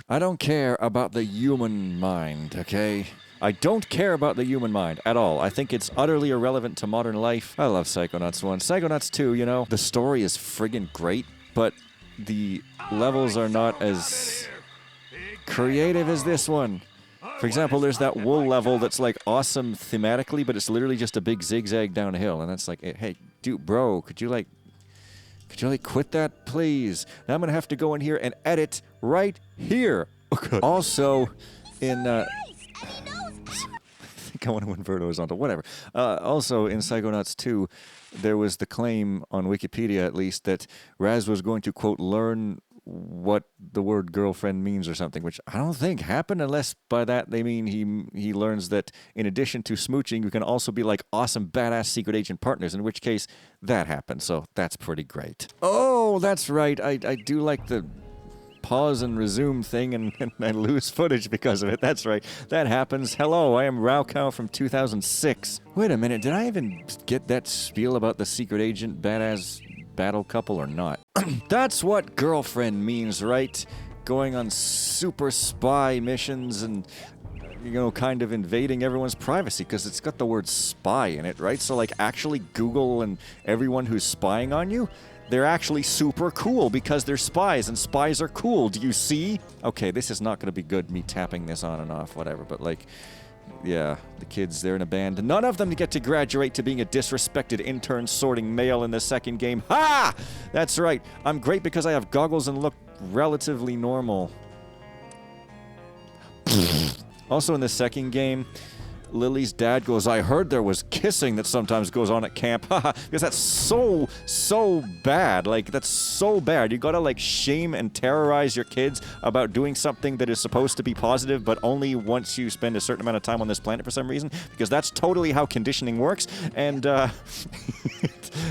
I don't care about the human mind, okay? I don't care about the human mind at all. I think it's utterly irrelevant to modern life. I love Psychonauts 1. Psychonauts 2, you know, the story is friggin' great, but the levels are not as creative as this one. For example, there's that wool level that's like awesome thematically, but it's literally just a big zigzag downhill, and that's like, hey, dude, bro, could you quit that, please? Now I'm gonna have to go in here and edit right here. Okay. Also, in I think I want to invert horizontal. Whatever. Also, in Psychonauts 2, there was the claim on Wikipedia, at least, that Raz was going to quote learn what the word girlfriend means or something, which I don't think happened, unless by that they mean he learns that in addition to smooching, you can also be like awesome, badass secret agent partners, in which case that happened, so that's pretty great. Oh, that's right, I do like the pause and resume thing, and I lose footage because of it. That's right, that happens. Hello, I am Raocow from 2006. Wait a minute, did I even get that spiel about the secret agent badass battle couple or not? That's what girlfriend means, right? Going on super spy missions and, you know, kind of invading everyone's privacy, because it's got the word spy in it, right? So, like, actually Google and everyone who's spying on you, they're actually super cool because they're spies, and spies are cool. Do you see? Okay, this is not going to be good, me tapping this on and off, whatever, but, like, yeah, the kids, they're in a band. None of them get to graduate to being a disrespected intern sorting mail in the second game. Ha! That's right. I'm great because I have goggles and look relatively normal. Also in the second game, Lily's dad goes, I heard there was kissing that sometimes goes on at camp. Haha, because that's so bad. Like, that's so bad. You gotta, like, shame and terrorize your kids about doing something that is supposed to be positive, but only once you spend a certain amount of time on this planet for some reason, because that's totally how conditioning works, and, and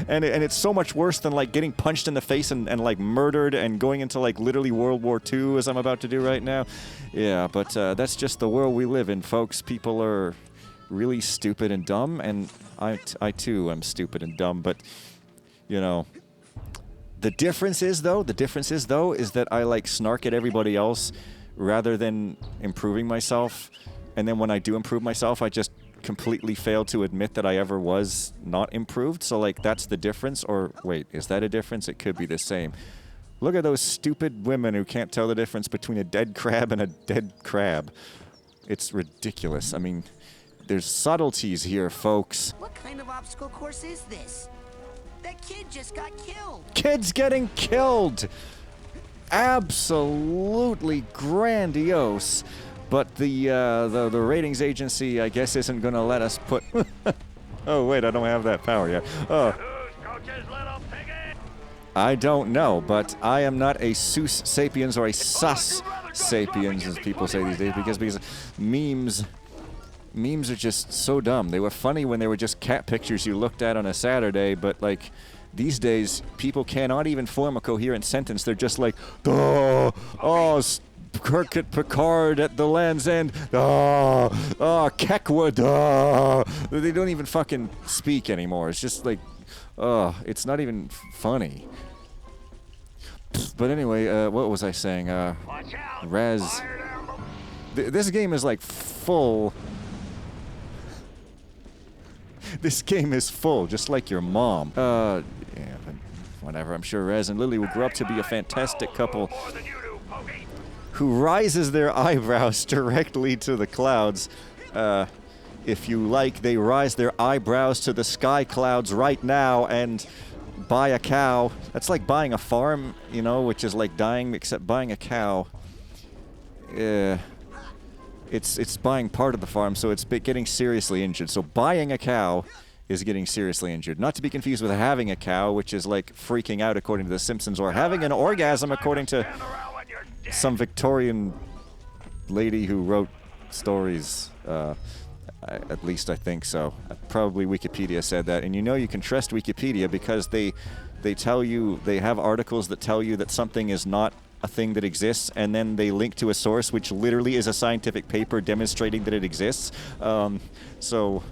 it's so much worse than, like, getting punched in the face and like, murdered and going into, like, literally World War II, as I'm about to do right now. Yeah, but, that's just the world we live in, folks. People are really stupid and dumb, and I too am stupid and dumb, but, you know, the difference is though, is that I, like, snark at everybody else rather than improving myself, and then when I do improve myself, I just completely fail to admit that I ever was not improved, so, like, that's the difference. Or, wait, is that a difference? It could be the same. Look at those stupid women who can't tell the difference between a dead crab and a dead crab. It's ridiculous. I mean, there's subtleties here, folks. What kind of obstacle course is this? That kid just got killed. Kids getting killed! Absolutely grandiose. But the ratings agency, I guess, isn't gonna let us put... Oh, wait, I don't have that power yet. Oh. I don't know, but I am not a sus sapiens or a sus sapiens, as people say these days, because memes are just so dumb. They were funny when they were just cat pictures you looked at on a Saturday, but, like, these days, people cannot even form a coherent sentence. They're just like, oh, Kirk Picard at the Land's End, Keckwood, They don't even fucking speak anymore. It's just like, it's not even funny. But anyway, what was I saying? Raz. This game is like full. This game is full, just like your mom. Yeah, but whatever. I'm sure Raz and Lily will grow up to be a fantastic couple who rises their eyebrows directly to the clouds. If you like, they rise their eyebrows to the sky clouds right now and buy a cow. That's like buying a farm, you know, which is like dying, except buying a cow. It's buying part of the farm, so it's getting seriously injured. So buying a cow is getting seriously injured. Not to be confused with having a cow, which is like freaking out according to The Simpsons, or having an orgasm according to some Victorian lady who wrote stories. At least I think so. Probably Wikipedia said that. And you know you can trust Wikipedia because they tell you, they have articles that tell you that something is not a thing that exists, and then they link to a source which literally is a scientific paper demonstrating that it exists. So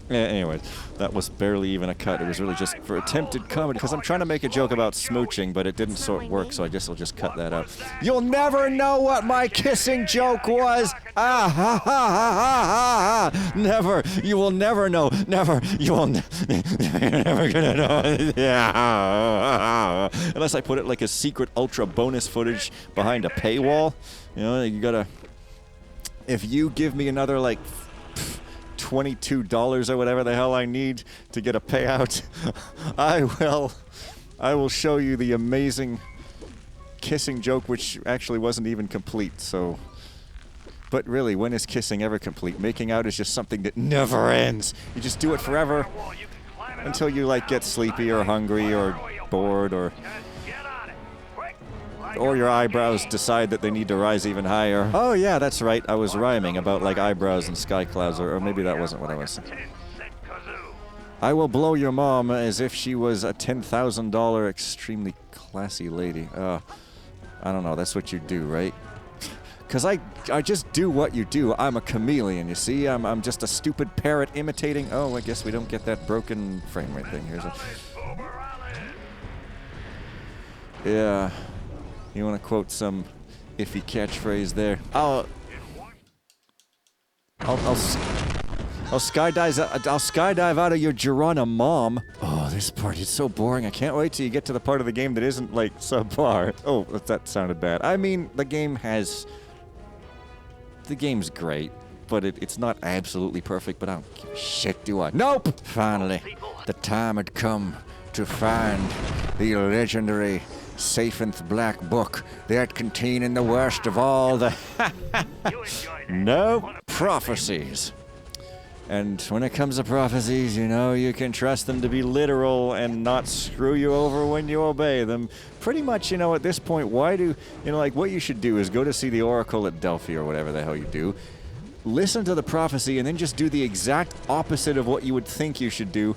Anyways, that was barely even a cut. It was really just for attempted comedy. Because I'm trying to make a joke about smooching, but it didn't sort of work, so I guess I'll just cut that out. You'll never know what my kissing joke was! Ah, ha, ha, ha, ha, ha! Never! You will never know! Never! You will you're never gonna know! Yeah! Unless I put it like a secret ultra bonus footage behind a paywall. You know, you gotta... If you give me another, like... $22 or whatever the hell I need to get a payout, I will show you the amazing kissing joke, which actually wasn't even complete, so... But really, when is kissing ever complete? Making out is just something that never ends. You just do it forever until you, like, get sleepy or hungry or bored or your eyebrows decide that they need to rise even higher. Oh yeah, that's right. I was rhyming about like eyebrows and sky clouds, or maybe that wasn't what I was saying. I will blow your mom as if she was a $10,000 extremely classy lady. I don't know. That's what you do, right? Because I just do what you do. I'm a chameleon, you see? I'm just a stupid parrot imitating... Oh, I guess we don't get that broken frame rate thing. Here's a... Yeah... You want to quote some iffy catchphrase there? I'll skydive out of your Girona mom. Oh, this part is so boring. I can't wait till you get to the part of the game that isn't like subpar. Oh, that sounded bad. I mean, the game's great, but it's not absolutely perfect. But I don't give a shit, do I? Nope. Finally, the time had come to find the legendary Safinth Black Book that contained the worst of all the prophecies. And when it comes to prophecies, you know, you can trust them to be literal and not screw you over when you obey them. Pretty much, you know, at this point, what you should do is go to see the Oracle at Delphi or whatever the hell you do, listen to the prophecy, and then just do the exact opposite of what you would think you should do,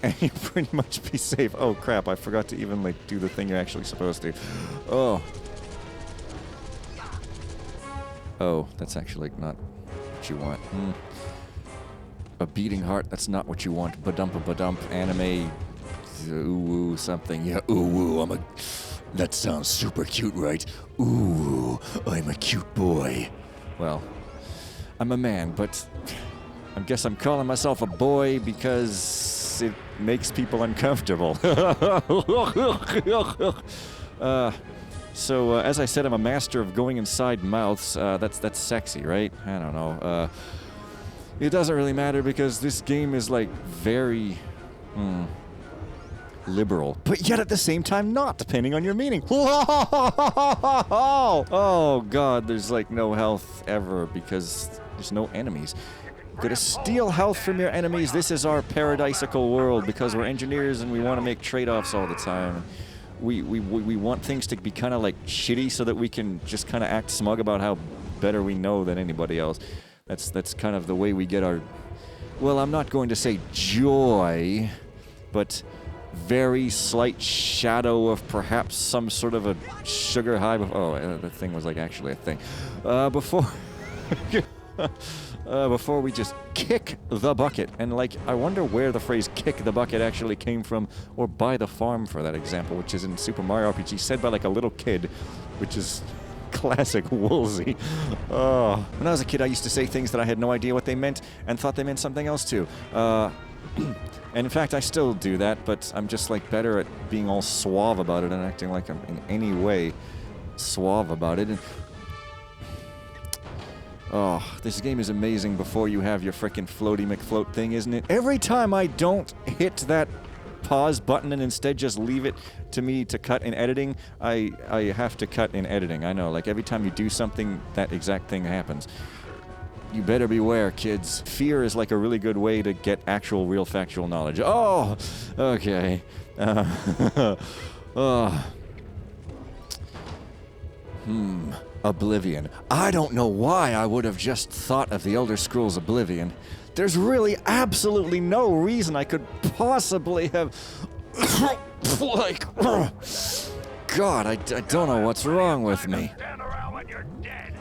and you pretty much be safe. Oh crap, I forgot to even like do the thing you're actually supposed to. Oh, that's actually not what you want. A beating heart, that's not what you want. Badumpa-badump, anime, ooh something. Yeah, ooh, that sounds super cute, right? Ooh, I'm a cute boy. Well, I'm a man, but I guess I'm calling myself a boy because it makes people uncomfortable. So as I said, I'm a master of going inside mouths. That's sexy, right? I don't know. It doesn't really matter because this game is like very liberal, but yet at the same time not, depending on your meaning. Oh god, there's like no health ever because there's no enemies. Gotta steal health from your enemies. This is our paradisical world because we're engineers and we want to make trade-offs all the time. We want things to be kind of like shitty so that we can just kind of act smug about how better we know than anybody else. That's kind of the way we get our... Well, I'm not going to say joy, but very slight shadow of perhaps some sort of a sugar high... Oh, the thing was like actually a thing. Before we just kick the bucket. And like, I wonder where the phrase kick the bucket actually came from, or buy the farm for that example, which is in Super Mario RPG, said by like a little kid, which is classic Woolsey. Oh. When I was a kid, I used to say things that I had no idea what they meant and thought they meant something else too. And in fact, I still do that, but I'm just like better at being all suave about it and acting like I'm in any way suave about it. And oh, this game is amazing before you have your frickin' floaty McFloat thing, isn't it? Every time I don't hit that pause button and instead just leave it to me to cut in editing, I have to cut in editing. I know, like every time you do something, that exact thing happens. You better beware, kids. Fear is like a really good way to get actual, real, factual knowledge. Oh, okay. Oblivion. I don't know why I would have just thought of the Elder Scrolls Oblivion. There's really absolutely no reason I could possibly have... like... God, I don't know what's wrong with me.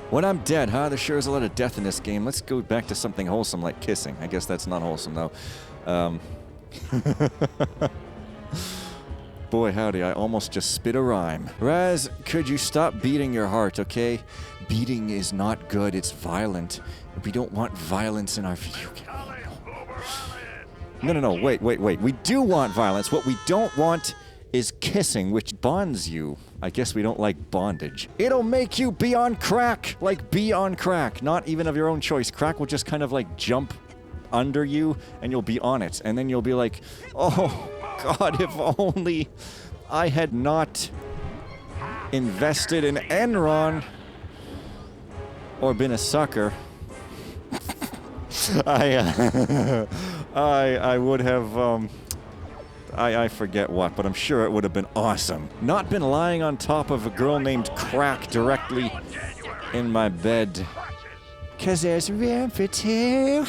When I'm dead, huh? There sure is a lot of death in this game. Let's go back to something wholesome like kissing. I guess that's not wholesome, though. Boy, howdy, I almost just spit a rhyme. Raz, could you stop beating your heart, okay? Beating is not good, it's violent. We don't want violence in our video game. No, wait. We do want violence. What we don't want is kissing, which bonds you. I guess we don't like bondage. It'll make you be on crack. Like, be on crack. Not even of your own choice. Crack will just kind of like jump under you, and you'll be on it. And then you'll be like, oh, God, if only I had not invested in Enron or been a sucker. I would have, I forget what, but I'm sure it would have been awesome. Not been lying on top of a girl named Crack directly in my bed. 'Cause there's room for two.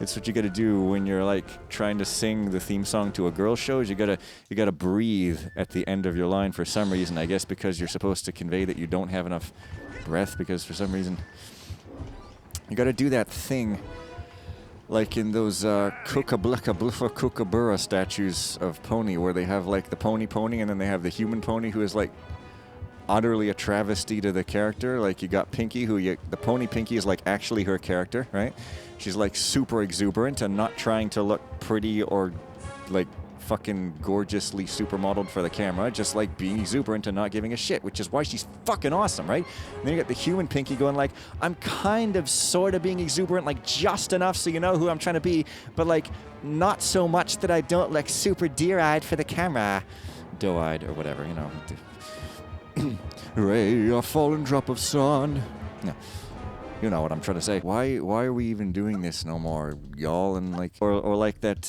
It's what you gotta do when you're like trying to sing the theme song to a girl show. Is you gotta breathe at the end of your line for some reason. I guess because you're supposed to convey that you don't have enough breath, because for some reason you gotta do that thing. Like in those Kookaburra statues of Pony, where they have like the pony and then they have the human pony who is like utterly a travesty to the character. Like you got Pinky, the pony Pinky is like actually her character, right? She's like super exuberant and not trying to look pretty or like fucking gorgeously supermodeled for the camera, just like being exuberant and not giving a shit, which is why she's fucking awesome, right? And then you got the human Pinky going like, I'm kind of sort of being exuberant, like just enough so you know who I'm trying to be, but like not so much that I don't look super deer-eyed for the camera. Doe-eyed or whatever, you know. Ray, a fallen drop of sun. No. You know what I'm trying to say. Why are we even doing this no more, y'all? And like, or like that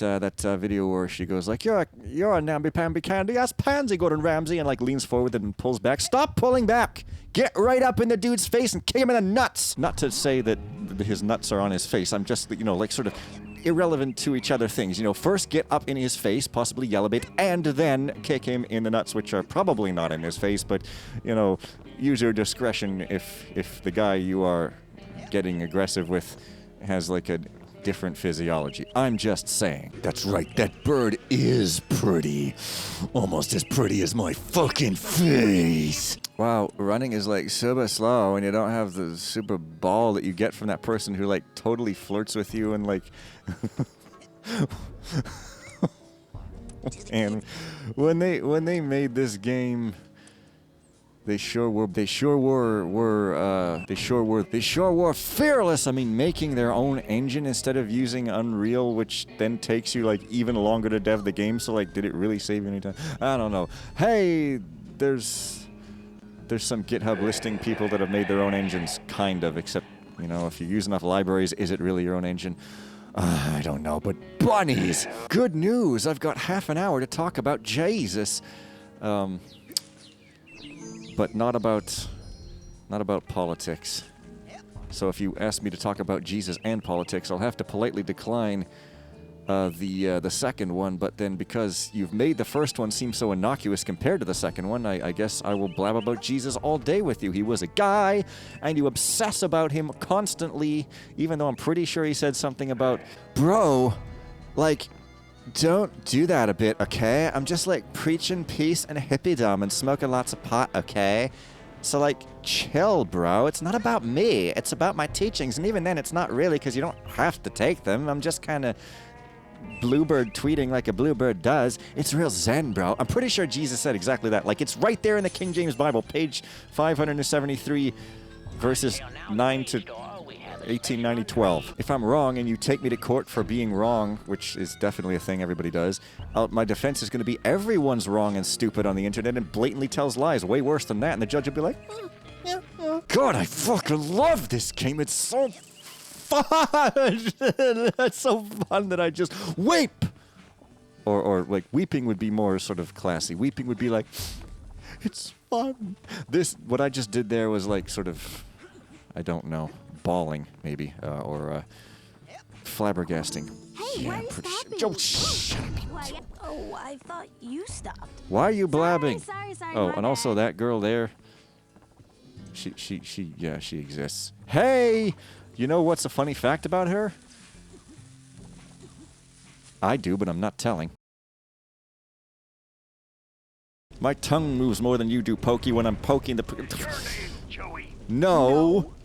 video where she goes like, you're a namby-pamby candy ass pansy, Gordon Ramsay, and like leans forward and pulls back. Stop pulling back. Get right up in the dude's face and kick him in the nuts. Not to say that his nuts are on his face. I'm just, you know, like sort of irrelevant to each other things. You know, first get up in his face, possibly yell a bit, and then kick him in the nuts, which are probably not in his face, but, you know, use your discretion if the guy you are getting aggressive with has like a different physiology. I'm just saying. That's right, that bird is pretty. Almost as pretty as my fucking face. Wow, running is like super slow when you don't have the super ball that you get from that person who like totally flirts with you and like and when they made this game, they sure were fearless. I mean, making their own engine instead of using Unreal, which then takes you like even longer to dev the game. So like, did it really save you any time? I don't know. Hey, there's some GitHub listing people that have made their own engines, kind of, except, you know, if you use enough libraries, is it really your own engine? I don't know, but bunnies! Good news! I've got half an hour to talk about Jesus. But not about politics. So if you ask me to talk about Jesus and politics, I'll have to politely decline the second one, but then because you've made the first one seem so innocuous compared to the second one, I guess I will blab about Jesus all day with you. He was a guy, and you obsess about him constantly, even though I'm pretty sure he said something about, bro, like, don't do that a bit, okay? I'm just, like, preaching peace and hippiedom and smoking lots of pot, okay? So, like, chill, bro. It's not about me. It's about my teachings, and even then, it's not really, because you don't have to take them. I'm just kind of bluebird tweeting like a bluebird does. It's real zen, bro. I'm pretty sure Jesus said exactly that. Like, it's right there in the King James Bible, page 573, verses 9 to 18, 90, 12. If I'm wrong and you take me to court for being wrong, which is definitely a thing everybody does, my defense is going to be everyone's wrong and stupid on the internet and blatantly tells lies. Way worse than that. And the judge will be like, God, I fucking love this game. It's so fun. It's so fun that I just weep. Or like weeping would be more sort of classy. Weeping would be like, it's fun. What I just did there was like sort of, I don't know, bawling maybe, or flabbergasting. Hey, Yeah, why are you pretty stopping? sure. Oh, shut up. Why? Oh, I thought you stopped. Why are you blabbing? Sorry, Oh, my and also bad. that girl there. Yeah, she exists. Hey! You know what's a funny fact about her? I do, but I'm not telling. My tongue moves more than you do, Pokey, when I'm poking the... Your name, Joey. No!